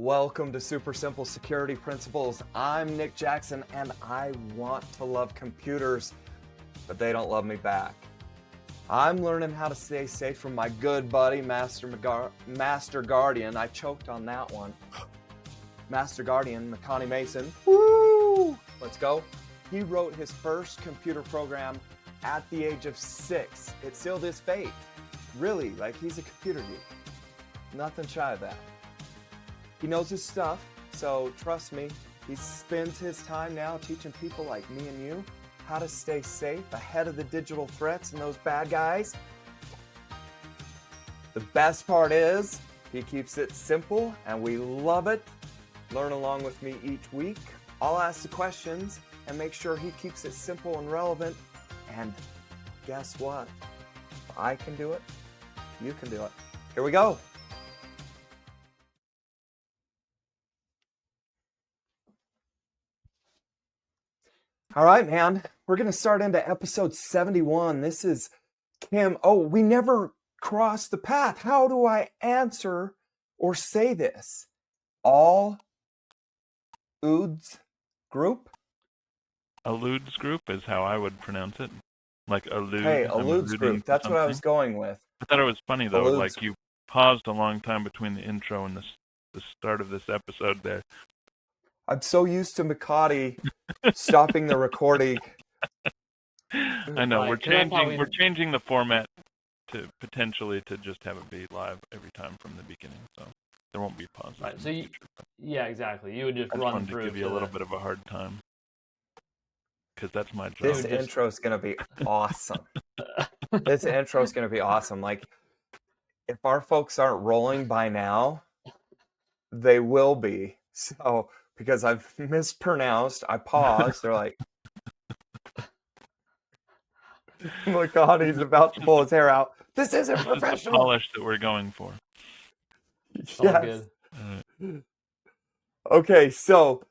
Welcome to Super Simple Security Principles. I'm Nick Jackson and I want to love computers, but they don't love me back. I'm learning how to stay safe from my good buddy, Master Guardian. I choked on that one. Master Guardian, Connie Mason. Woo! Let's go. He wrote his first computer program at the age of 6. It sealed his fate. Really, like he's a computer geek. Nothing shy of that. He knows his stuff, so trust me, he spends his time now teaching people like me and you how to stay safe ahead of the digital threats and those bad guys. The best part is, he keeps it simple and we love it. Learn along with me each week. I'll ask the questions and make sure he keeps it simple and relevant. And guess what? If I can do it, you can do it. Here we go. All right, man. We're going to start into episode 71. This is Kim. Oh, we never crossed the path. How do I answer or say this? All OODS group? Alludes group is how I would pronounce it. Like allude. Hey, alludes group. That's what I was going with. I thought it was funny, though. Alludes. Like, you paused a long time between the intro and the start of this episode there. I'm so used to McCarty stopping the recording. I know. Right, We're changing the format to potentially to just have it be live every time from the beginning. So there won't be pauses. Right. So yeah, exactly. You would just I just run wanted through to give you a little bit of a hard time. Because that's my job. This intro is going to be awesome. This intro is going to be awesome. Like, if our folks aren't rolling by now, they will be. So, because I've mispronounced, I paused. They're like, oh my God, he's about to pull his hair out. This isn't professional. It's the polish that we're going for. Yes. Okay, so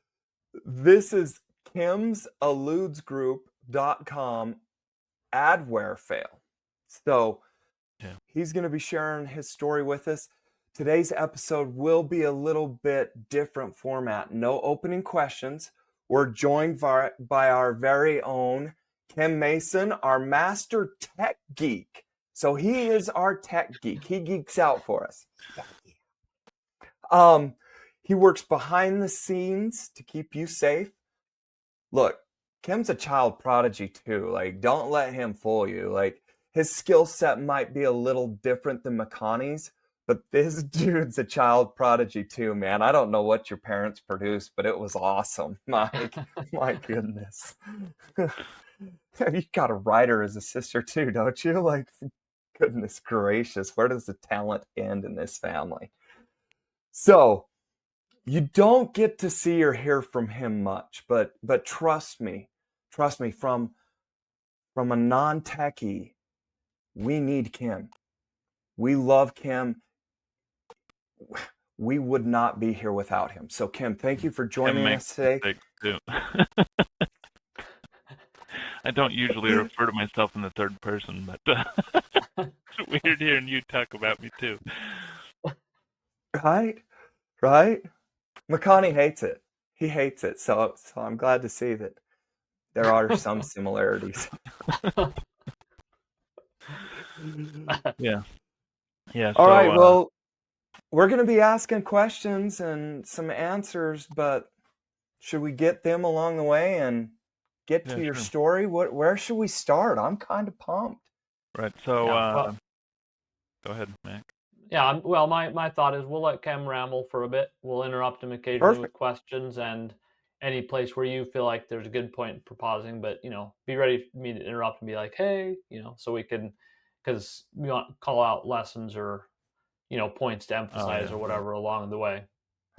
this is Kim's alludesgroup.com adware fail. So he's going to be sharing his story with us. Today's episode will be a little bit different format. No opening questions. We're joined by our very own Kim Mason, our master tech geek. So he is our tech geek. He geeks out for us. He works behind the scenes to keep you safe. Look, Kim's a child prodigy too. Like, don't let him fool you. Like, his skill set might be a little different than McConaughey's, but this dude's a child prodigy too, man. I don't know what your parents produced, but it was awesome. My goodness. You got a writer as a sister too, don't you? Like, goodness gracious, where does the talent end in this family? So, you don't get to see or hear from him much, but trust me, from a non-techie, we need Kim. We love Kim. We would not be here without him. So, Kim, thank you for joining us today. I don't usually refer to myself in the third person, but it's weird hearing you talk about me too. Right? McConaughey hates it. He hates it. So I'm glad to see that there are some similarities. Yeah. All right. Well, we're going to be asking questions and some answers, but should we get them along the way and get to your story? Where should we start? I'm kind of pumped. Right. So, go ahead, Mac. Yeah. Well, my thought is we'll let Kim ramble for a bit. We'll interrupt him occasionally with questions and any place where you feel like there's a good point for pausing. But be ready for me to interrupt and be like, hey, so we can, because we want to call out lessons or points to emphasize or whatever along the way.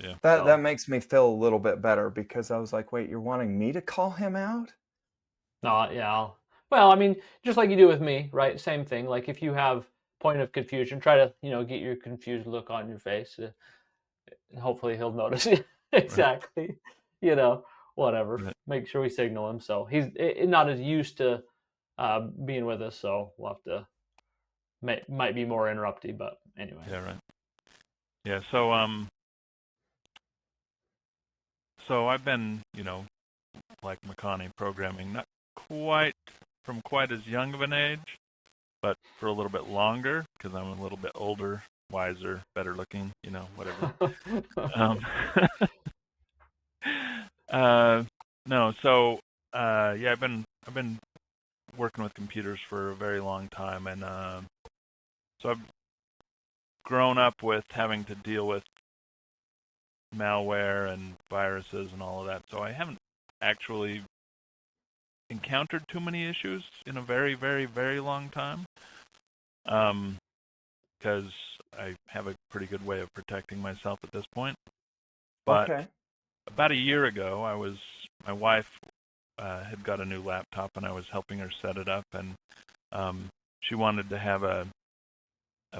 Yeah. That makes me feel a little bit better because I was like, wait, you're wanting me to call him out? No, yeah. Well, I mean, just like you do with me, right? Same thing. Like if you have point of confusion, try to, get your confused look on your face. Hopefully he'll notice it. Exactly. Whatever. Right. Make sure we signal him. So he's not as used to being with us. So we'll have to, might be more interrupty, but anyway. Yeah, right. Yeah. So, so I've been, like Makani, programming not quite from quite as young of an age, but for a little bit longer because I'm a little bit older, wiser, better looking, whatever. Um, no, so yeah, I've been working with computers for a very long time, and so I've grown up with having to deal with malware and viruses and all of that. So I haven't actually encountered too many issues in a very, very, very long time. Because I have a pretty good way of protecting myself at this point. But Okay. about a year ago, my wife had got a new laptop, and I was helping her set it up, and she wanted to have a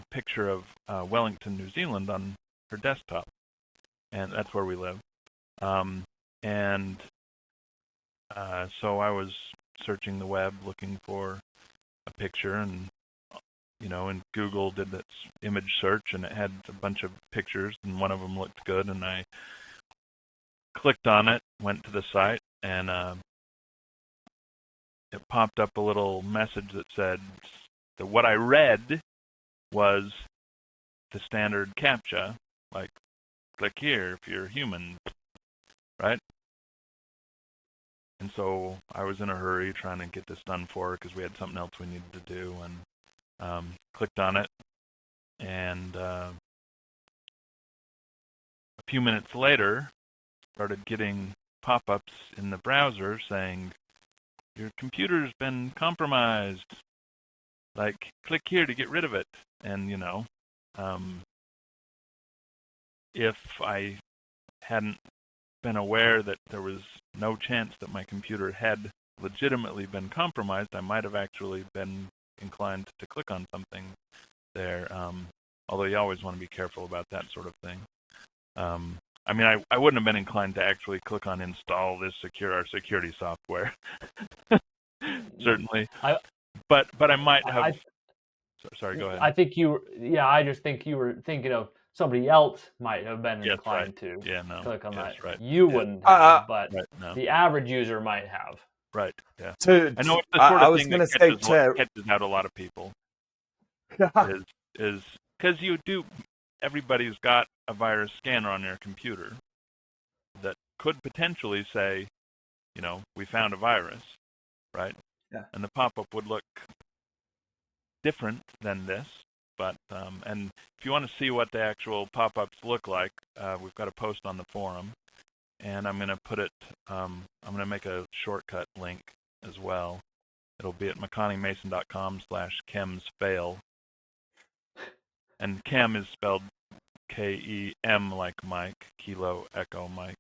picture of Wellington, New Zealand, on her desktop, and that's where we live. And so I was searching the web looking for a picture, and and Google did its image search, and it had a bunch of pictures, and one of them looked good, and I clicked on it, went to the site, and it popped up a little message that said that what I read was the standard CAPTCHA, like click here if you're human, right? And so I was in a hurry trying to get this done for her because we had something else we needed to do, and clicked on it, and a few minutes later started getting pop-ups in the browser saying, your computer's been compromised, like click here to get rid of it. And if I hadn't been aware that there was no chance that my computer had legitimately been compromised, I might have actually been inclined to click on something there. Although you always want to be careful about that sort of thing. I mean, I wouldn't have been inclined to actually click on install this our security software. Certainly. But I might have. Sorry, go ahead. I think I just think you were thinking of somebody else might have been Yes, right. inclined to Yeah, no. click on Yes, that. right. You Yeah. wouldn't have, but Right, no. the average user might have. Right, yeah. To, I know it's the sort I of was thing gonna that say catches out a lot of people. Is because everybody's got a virus scanner on their computer that could potentially say, we found a virus, right? Yeah. And the pop-up would look different than this, but and if you want to see what the actual pop-ups look like, we've got a post on the forum, and I'm going to put it. I'm going to make a shortcut link as well. It'll be at McConaugheyMason.com/chemsfail, and chem is spelled K-E-M like Mike, Kilo Echo Mike.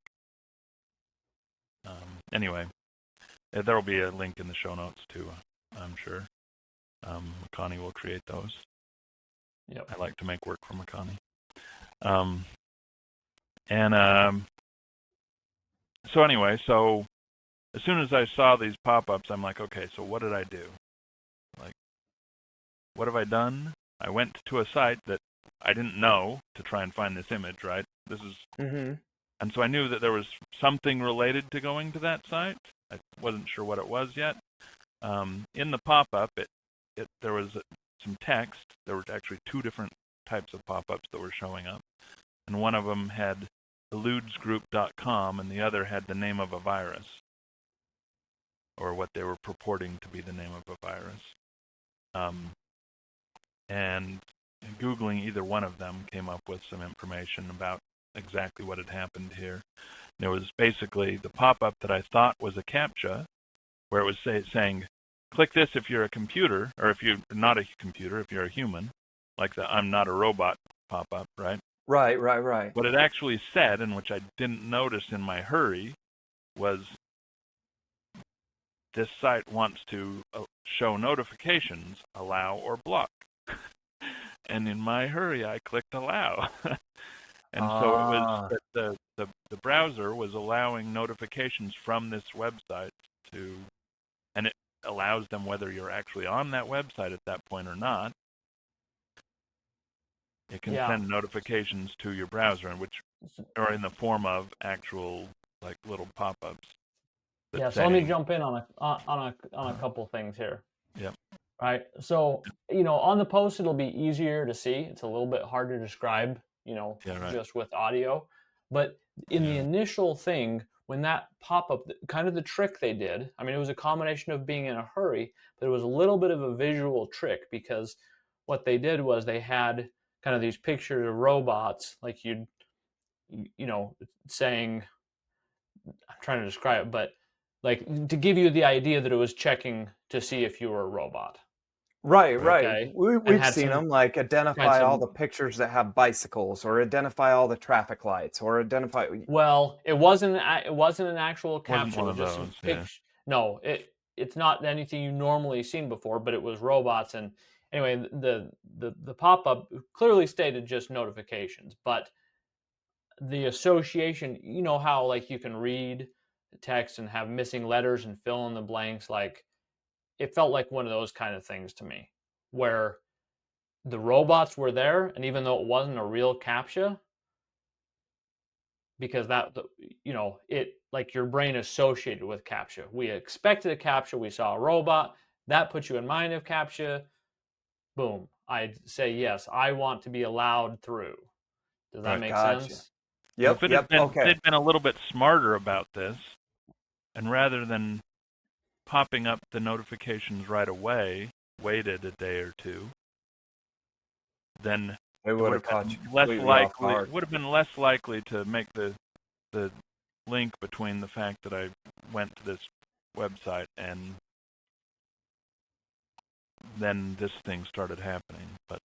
Anyway, there will be a link in the show notes too, I'm sure. Makani will create those. Yep. I like to make work for Makani. And so anyway, so as soon as I saw these pop-ups, I'm like, okay, so what did I do? Like, what have I done? I went to a site that I didn't know to try and find this image, right? And so I knew that there was something related to going to that site. I wasn't sure what it was yet. In the pop-up, there was some text. There were actually two different types of pop-ups that were showing up. And one of them had eludesgroup.com, and the other had the name of a virus, or what they were purporting to be the name of a virus. And Googling either one of them came up with some information about exactly what had happened here. And it was basically the pop-up that I thought was a CAPTCHA, where it was saying, click this if you're a computer, or if you're not a computer, if you're a human, like the I'm not a robot pop-up, right? Right. What it actually said, and which I didn't notice in my hurry, was this site wants to show notifications, allow or block. And in my hurry, I clicked allow. And so it was that the browser was allowing notifications from this website and it allows them whether you're actually on that website at that point or not. It can send notifications to your browser, which are in the form of actual like little pop-ups. Yeah, so let me jump in on a couple things here. Yep. Right. So, on the post it'll be easier to see. It's a little bit hard to describe, Yeah, right. just with audio. But in the initial thing, when that pop-up, kind of the trick they did, I mean, it was a combination of being in a hurry, but it was a little bit of a visual trick, because what they did was they had kind of these pictures of robots, like saying, I'm trying to describe it, but like to give you the idea that it was checking to see if you were a robot. Right, right. Okay. And We've seen them, like had identify all some the pictures that have bicycles, or identify all the traffic lights, or identify. Well, it wasn't an actual Wasn't capture. one It of was just some those, yeah. No, it's not anything you normally seen before, but it was robots. And anyway, the pop-up clearly stated just notifications, but the association, how like you can read text and have missing letters and fill in the blanks, like it felt like one of those kind of things to me, where the robots were there, and even though it wasn't a real captcha, because it, like, your brain associated with captcha. We expected a captcha, we saw a robot, that puts you in mind of captcha. Boom, I'd say yes, I want to be allowed through. Does that Right. make Gotcha. sense? Well, if Yep, yep. Okay. they'd been a little bit smarter about this, and rather than popping up the notifications right away, waited a day or two, then It it would would have have caught you been less completely off likely. guard. It would have been less likely to make the link between the fact that I went to this website and then this thing started happening. But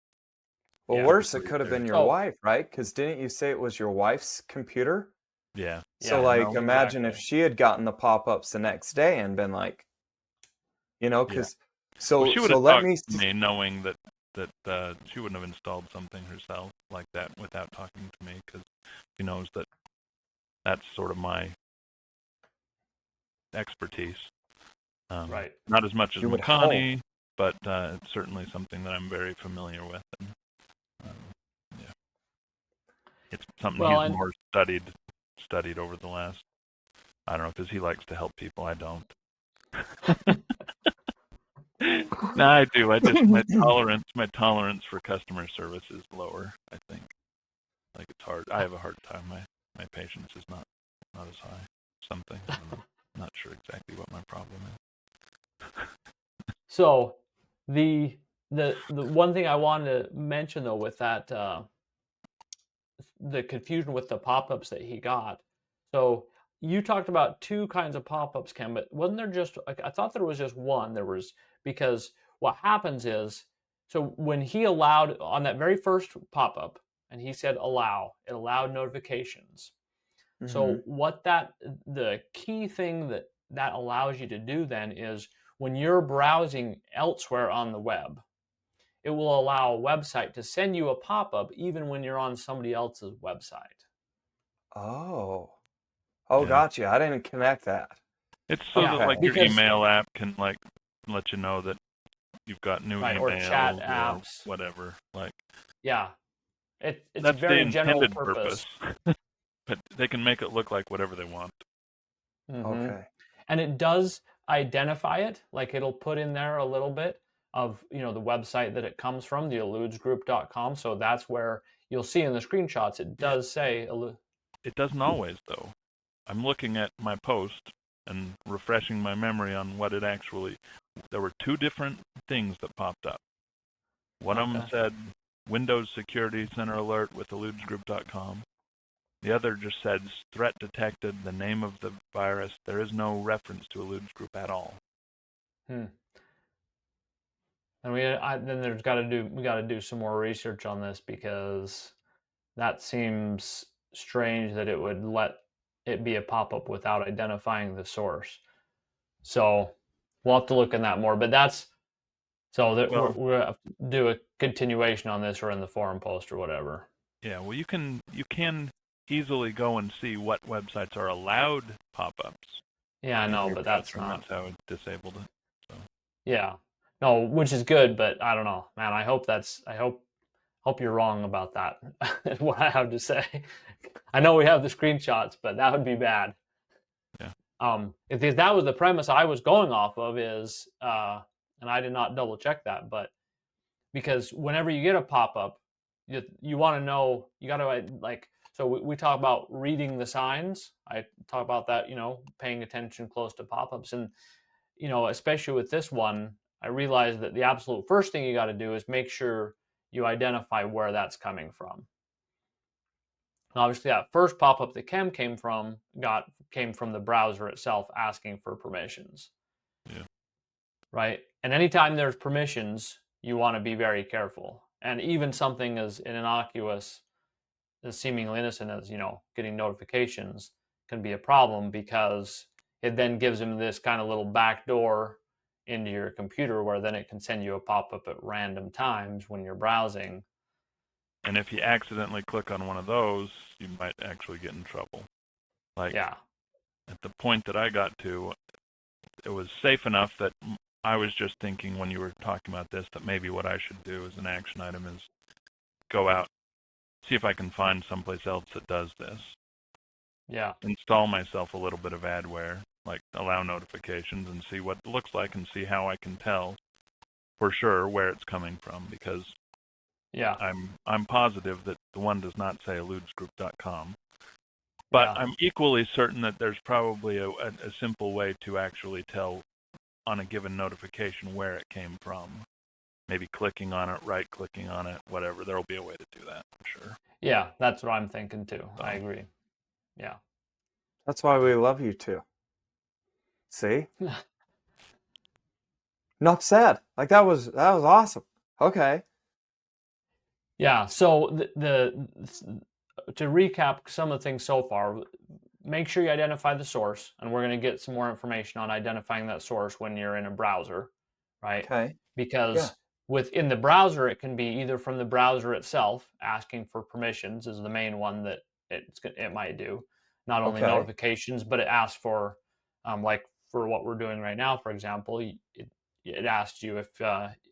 Well, Yeah. worse, it could have there. been your So wife, right? Because didn't you say it was your wife's computer? Yeah. So, yeah, like, No. imagine if exactly. she had gotten the pop-ups the next day and been like, Yeah. because Well, so she would so have let talked me to me knowing that she wouldn't have installed something herself like that without talking to me, because she knows that that's sort of my expertise. Right. Not as much as you would hope. Makani, but it's certainly something that I'm very familiar with. And, yeah, it's something Well, he's and more studied over the last, I don't know, because he likes to help people. I don't. No, I do. I just my tolerance for customer service is lower, I think. Like, it's hard. I have a hard time. My patience is not as high. Something. I don't know. I'm not sure exactly what my problem is. so the the one thing I wanted to mention, though, with that, the confusion with the pop-ups that he got. So you talked about two kinds of pop-ups, Ken, but wasn't there just, like, I thought there was just one. There was, because what happens is, so when he allowed on that very first pop-up and he said allow, it allowed notifications. Hmm. So the key thing that allows you to do then is, when you're browsing elsewhere on the web, it will allow a website to send you a pop-up even when you're on somebody else's website. Oh, oh, Yeah. gotcha. I didn't connect that. It's so that, Yeah, like, Okay. your because email app can, like, let you know that you've got new right, or chat emails or apps. whatever. Like, Yeah, it's that's the very general intended purpose. purpose. But they can make it look like whatever they want. Hmm. Okay. And it does identify it, like it'll put in there a little bit of, the website that it comes from, the eludes-group.com. So that's where you'll see in the screenshots, it Yeah. does say It doesn't always, though. I'm looking at my post and refreshing my memory on what it actually. There were two different things that popped up. One of them okay. said Windows Security Center alert with eludesgroup.com. The other just said threat detected, the name of the virus. There is no reference to Eludes Group at all. Hmm. And then we got to do some more research on this, because that seems strange that it would let it be a pop-up without identifying the source. So we'll have to look in that more. But that's so that Well, we're gonna have to do a continuation on this, or in the forum post or whatever. yeah. Well, you can easily go and see what websites are allowed pop-ups Yeah, I in know, your but that's browser, and not. that's how it disabled it. So. Yeah, no, which is good, but I don't know, man. I hope you're wrong about that. Is what I have to say. I know we have the screenshots, but that would be bad. If that was the premise I was going off of, is and I did not double check that, but because whenever you get a pop-up, you want to know, you got to like, so we talk about reading the signs. I talk about that, paying attention close to pop-ups. And, especially with this one, I realized that the absolute first thing you got to do is make sure you identify where that's coming from. And obviously, that first pop-up that Kem came from the browser itself asking for permissions. Yeah. Right? And anytime there's permissions, you want to be very careful. And even something as innocuous, as seemingly innocent as, getting notifications can be a problem, because it then gives them this kind of little backdoor into your computer where then it can send you a pop-up at random times when you're browsing. And if you accidentally click on one of those, you might actually get in trouble. Like, yeah. At the point that I got to, it was safe enough that I was just thinking when you were talking about this that maybe what I should do as an action item is go out, see if I can find someplace else that does this. Yeah. Install myself a little bit of adware, like allow notifications, and see what it looks like and see how I can tell for sure where it's coming from, because yeah, I'm positive that the one does not say eludesgroup.com. But yeah. I'm equally certain that there's probably a simple way to actually tell on a given notification where it came from. Maybe clicking on it, right-clicking on it, whatever. There will be a way to do that, for sure. Yeah, that's what I'm thinking too. So. I agree. Yeah. That's why we love you too. See? Enough said. Like that was awesome. Okay. Yeah. So to recap some of the things so far, make sure you identify the source, and we're going to get some more information on identifying that source when you're in a browser, right? Okay. Because Yeah. within the browser, it can be either from the browser itself, asking for permissions is the main one that it might do. Not only Okay. notifications, but it asks for, like for what we're doing right now, for example, it asks you if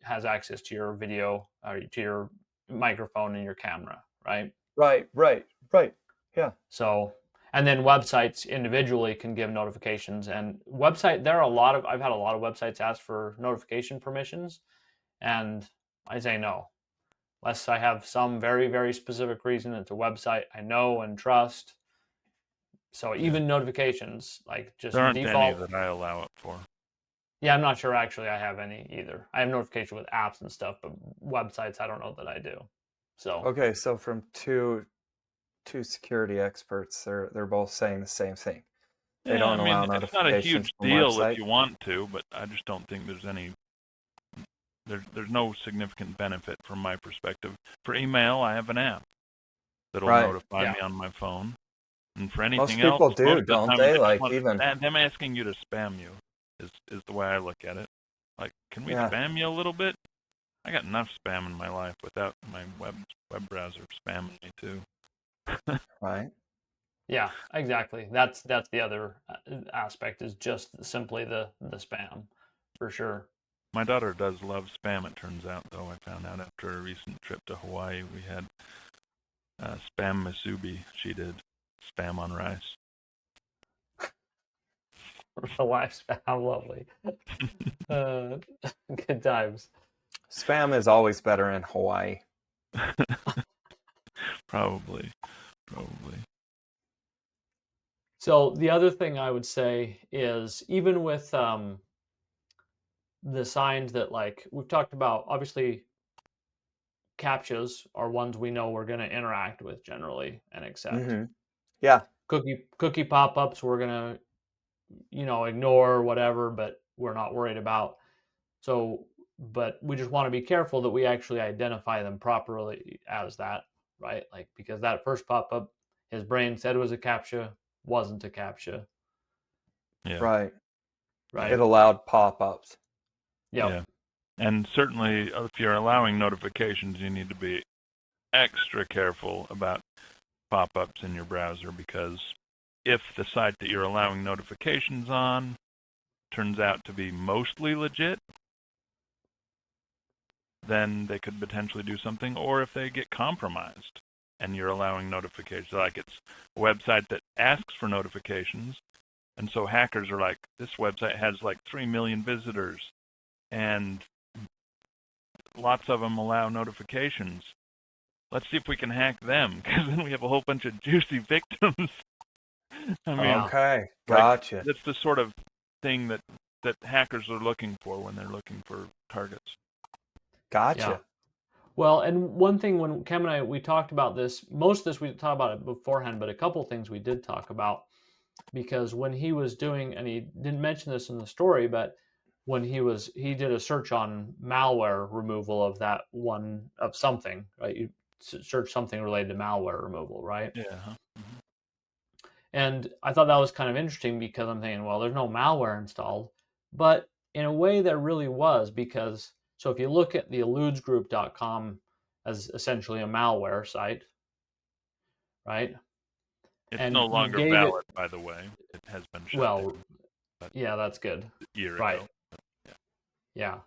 has access to your video or to your microphone and your camera, right? Right. Yeah. So, and then websites individually can give notifications. And I've had a lot of websites ask for notification permissions, and I say no, unless I have some very, very specific reason. It's a website I know and trust. So even notifications, like just There aren't any default. that I allow it for. Yeah, I'm not sure actually I have any either. I have notification with apps and stuff, but websites I don't know that I do. So Okay, so from two security experts, they're both saying the same thing. They Yeah, I don't allow mean, it's not a notifications huge from deal if website. you want to, but I just don't think there's any. There's no significant benefit from my perspective. For email, I have an app that'll Right. notify yeah, me on my phone. And for Most anything else, people do, most of the don't time they? they just Like want even them asking you to spam you is the way I look at it. Like, can we yeah. spam you a little bit? I got enough spam in my life without my web browser spamming me too. Right. yeah, exactly. That's the other aspect, is just simply the spam, for sure. My daughter does love spam, it turns out, though. I found out after a recent trip to Hawaii, we had spam musubi. She did spam on rice. Real life spam, lovely. Good times. Spam is always better in Hawaii. Probably. So the other thing I would say is, even with the signs that, like we've talked about, obviously captchas are ones we know we're going to interact with generally and accept. Mm-hmm. Yeah. Cookie pop-ups we're going to, ignore or whatever, but we're not worried about. So, but we just want to be careful that we actually identify them properly as that, right? Like, because that first pop-up, his brain said it was a captcha, wasn't a captcha. Yeah. Right. Right. It allowed pop-ups. Yep. Yeah. And certainly, if you're allowing notifications, you need to be extra careful about pop-ups in your browser, because if the site that you're allowing notifications on turns out to be mostly legit, then they could potentially do something. Or if they get compromised and you're allowing notifications, like it's a website that asks for notifications, And so hackers are like, this website has like 3 million visitors, and lots of them allow notifications. Let's see if we can hack them, because then we have a whole bunch of juicy victims. I mean, Okay, like, gotcha. that's the sort of thing that hackers are looking for when they're looking for targets. Gotcha. Yeah. Well, and one thing when Cam and I, we talked about this, most of this we talked about it beforehand, but a couple things we did talk about, because when he was doing, and he didn't mention this in the story, but when he did a search on malware removal of that one, of something, right? You search something related to malware removal, right? Yeah. Mm-hmm. And I thought that was kind of interesting because I'm thinking, well, there's no malware installed, but in a way there really was, because so if you look at the eludesgroup.com as essentially a malware site, right? It's And no you longer gave it, valid, by the way. It has been shut well, down yeah, that's good. a year Right. ago. Yeah. Yeah.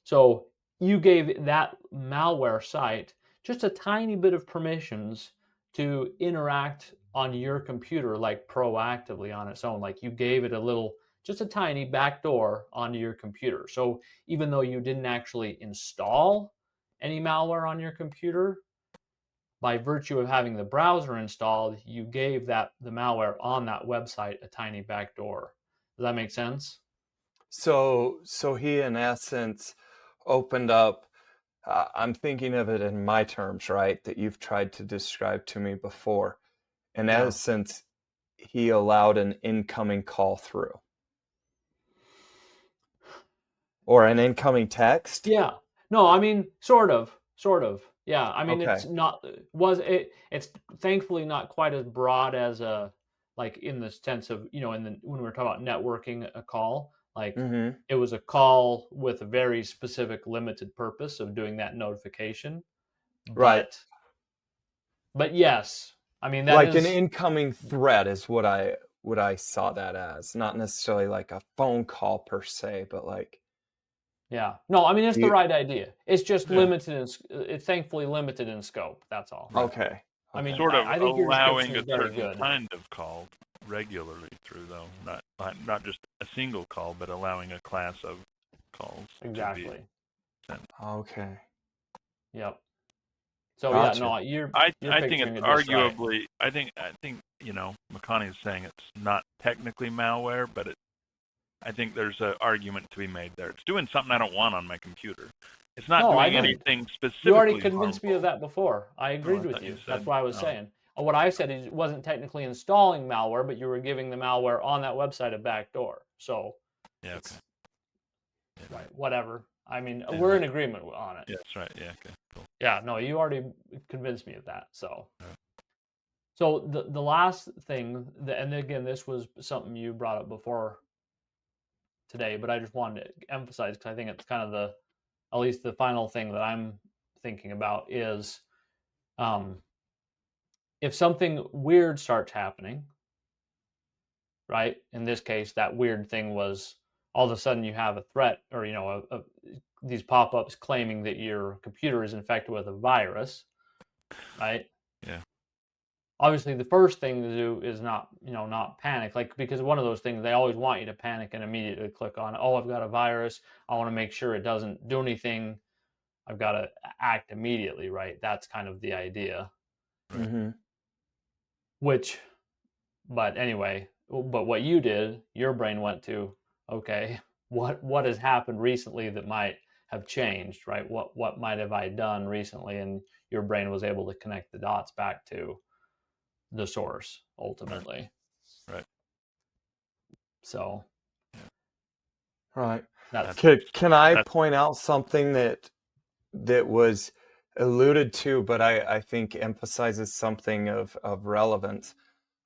So you gave that malware site just a tiny bit of permissions to interact on your computer, like proactively on its own. Like you gave it a little, just a tiny backdoor onto your computer. So even though you didn't actually install any malware on your computer, by virtue of having the browser installed, you gave the malware on that website a tiny backdoor. Does that make sense? So he in essence opened up. I'm thinking of it in my terms, right? That you've tried to describe to me before. In Yeah. essence, he allowed an incoming call through or an incoming text. Yeah. No, I mean, sort of, sort of. Yeah. I mean, Okay. it's not, it's thankfully not quite as broad as a, like in the sense of, when we were talking about networking a call, like Mm-hmm. it was a call with a very specific limited purpose of doing that notification. Right. But yes, I mean, that Like an is, incoming threat is what I saw that as. Not necessarily like a phone call per se, but like yeah. No, I mean, it's the you. right idea. It's just Yeah. it's thankfully limited in scope. That's all. Right. Okay. I mean, Sort of I think your description allowing is a very certain good. kind of call regularly through, though, not just a single call, but allowing a class of calls to be Exactly. sent. Okay. Yep. So yeah, Gotcha. no, you're I think picturing it's it just right. arguably. I think McConaughey is saying it's not technically malware, but I think there's an argument to be made there. It's doing something I don't want on my computer. It's not No, I doing didn't. anything You already specifically convinced me of harmful. that before. I Oh, agreed I with thought you you. That's said. why I was Oh, saying. What I said is it wasn't technically installing malware, but you were giving the malware on that website a backdoor. So yeah. it's Okay. Yeah, right, whatever. I mean, yeah, we're in agreement on it. yeah, that's right. Yeah. Okay. Cool. Yeah, no, you already convinced me of that. So, All right. so the last thing, and again, this was something you brought up before today, but I just wanted to emphasize because I think it's kind of at least the final thing that I'm thinking about is, um, if something weird starts happening, right? In this case, that weird thing was all of a sudden you have a threat, or these pop-ups claiming that your computer is infected with a virus, right? Yeah. Obviously the first thing to do is not panic, like, because one of those things they always want you to panic and immediately click on, oh, I've got a virus, I want to make sure it doesn't do anything, I've got to act immediately, right? That's kind of the idea. Right. Mm-hmm. Which, but anyway, but what you did, your brain went to, okay, what has happened recently that might have changed, right? What might have I done recently? And your brain was able to connect the dots back to the source ultimately. Right. So Right. that's Can I That's point out something that was alluded to, but I think emphasizes something of relevance?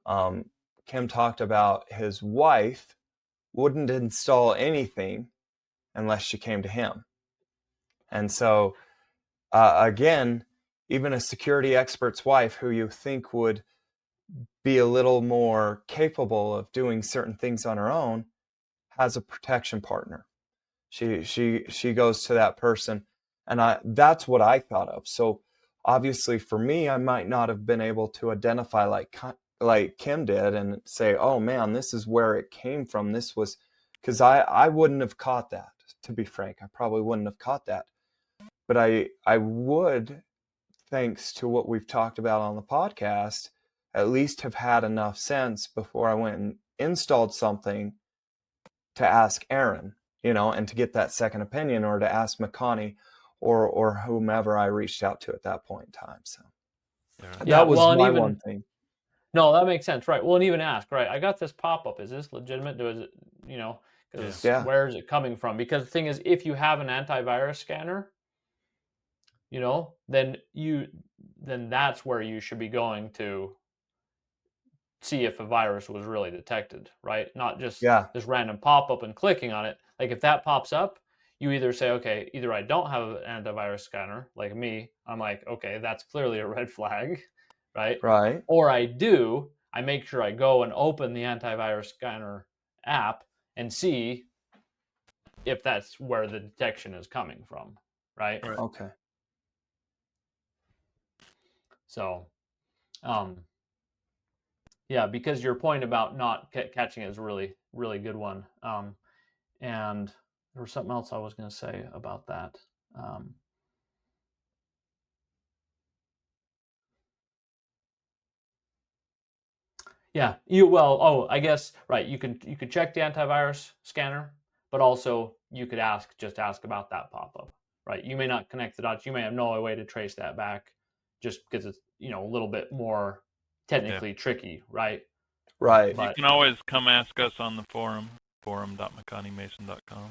Um, Kim talked about his wife wouldn't install anything unless she came to him. And so, again, even a security expert's wife who you think would be a little more capable of doing certain things on her own has a protection partner. She goes to that person, and that's what I thought of. So obviously for me, I might not have been able to identify like like Kim did and say, oh man, this is where it came from. This was because I wouldn't have caught that, to be frank. I probably wouldn't have caught that. But I would, thanks to what we've talked about on the podcast, at least have had enough sense before I went and installed something to ask Aaron, and to get that second opinion, or to ask McConaughey or whomever I reached out to at that point in time. So Yeah, that was well, and my even one thing. no, that makes sense, right? Well, and even ask, right? I got this pop-up. Is this legitimate? Is it, because Yeah. where is it coming from? Because the thing is, if you have an antivirus scanner, then that's where you should be going to see if a virus was really detected, right? Not just Yeah. this random pop-up and clicking on it. Like if that pops up, you either say, okay, either I don't have an antivirus scanner, like me, I'm like, okay, that's clearly a red flag, right? Right. Or I do, I make sure I go and open the antivirus scanner app and see if that's where the detection is coming from, right? Okay. So, yeah, because your point about not catching it is a really, really good one. And there was something else I was going to say about that. Yeah, I guess right. You could check the antivirus scanner, but also you could just ask about that pop-up, right? You may not connect the dots. You may have no way to trace that back, just because it's a little bit more technically tricky, right? Right. You can always come ask us on the forum.mcconaugheymason.com.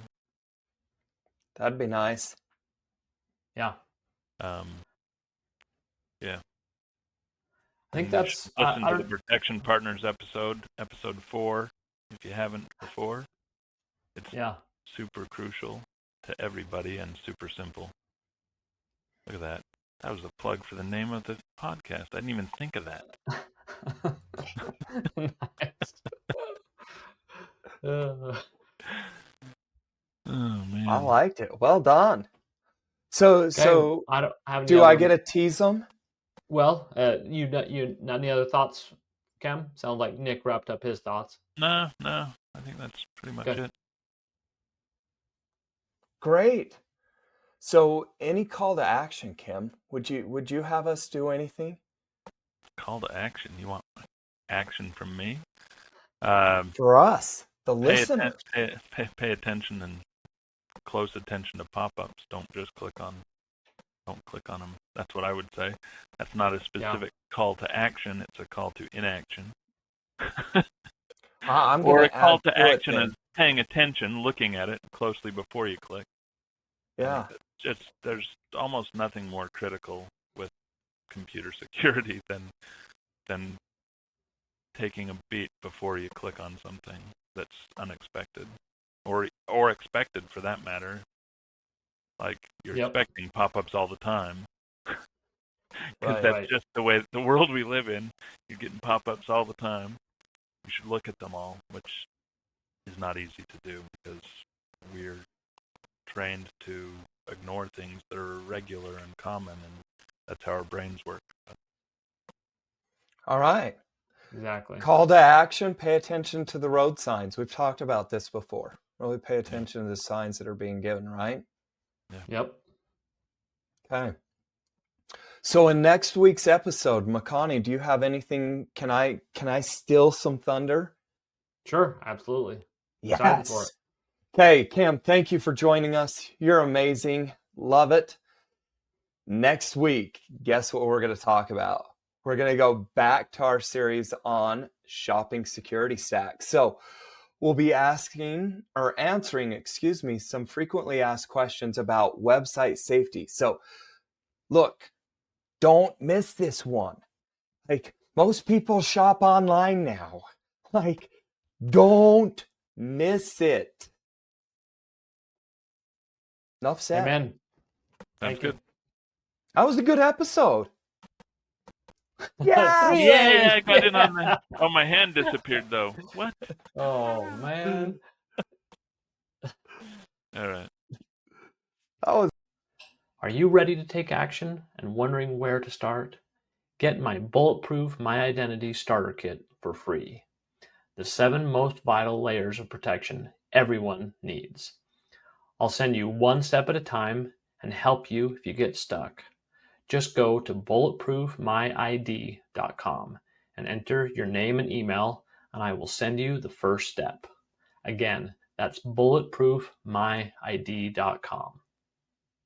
That'd be nice. Yeah. Yeah. I think that's listen to the Protection Partners episode 4, if you haven't before. It's super crucial to everybody and super simple. Look at that. That was a plug for the name of the podcast. I didn't even think of that. Nice. Oh man. I liked it. Well done. So do I get to tease them? Well, you any other thoughts, Cam? Sounds like Nick wrapped up his thoughts. No. I think that's pretty much it. Great. So any call to action, Kim? Would you have us do anything? Call to action? You want action from me? For us, the listeners. Pay attention and close attention to pop-ups. Don't click on them. That's what I would say. That's not a specific call to action. It's a call to inaction. Or a call to action is paying attention, looking at it closely before you click. Yeah. There's almost nothing more critical with computer security than taking a beat before you click on something that's unexpected, or expected for that matter. Like you're expecting pop-ups all the time, because that's just the world we live in. You're getting pop-ups all the time. You should look at them all, which is not easy to do because we're trained to ignore things that are regular and common, and that's how our brains work. All right. Exactly. Call to action, pay attention to the road signs. We've talked about this before. Really pay attention to the signs that are being given, right? Yeah. Yep. Okay. So in next week's episode, McConaughey, do you have anything? Can I steal some thunder? Sure, absolutely. Yes. Excited for it. Okay, Cam, thank you for joining us. You're amazing. Love it. Next week, guess what we're going to talk about? We're going to go back to our series on shopping security stacks. So we'll be answering, some frequently asked questions about website safety. So look, don't miss this one. Like, most people shop online now. Like, don't miss it. Enough said. Amen. Sounds good. That was a good episode. Yeah. Yeah, I got in on that. Oh, my hand disappeared though. What? Oh man. All right. That was. Are you ready to take action and wondering where to start? Get my Bulletproof My Identity Starter Kit for free. The 7 most vital layers of protection everyone needs. I'll send you one step at a time and help you if you get stuck. Just go to bulletproofmyid.com and enter your name and email, and I will send you the first step. Again, that's bulletproofmyid.com.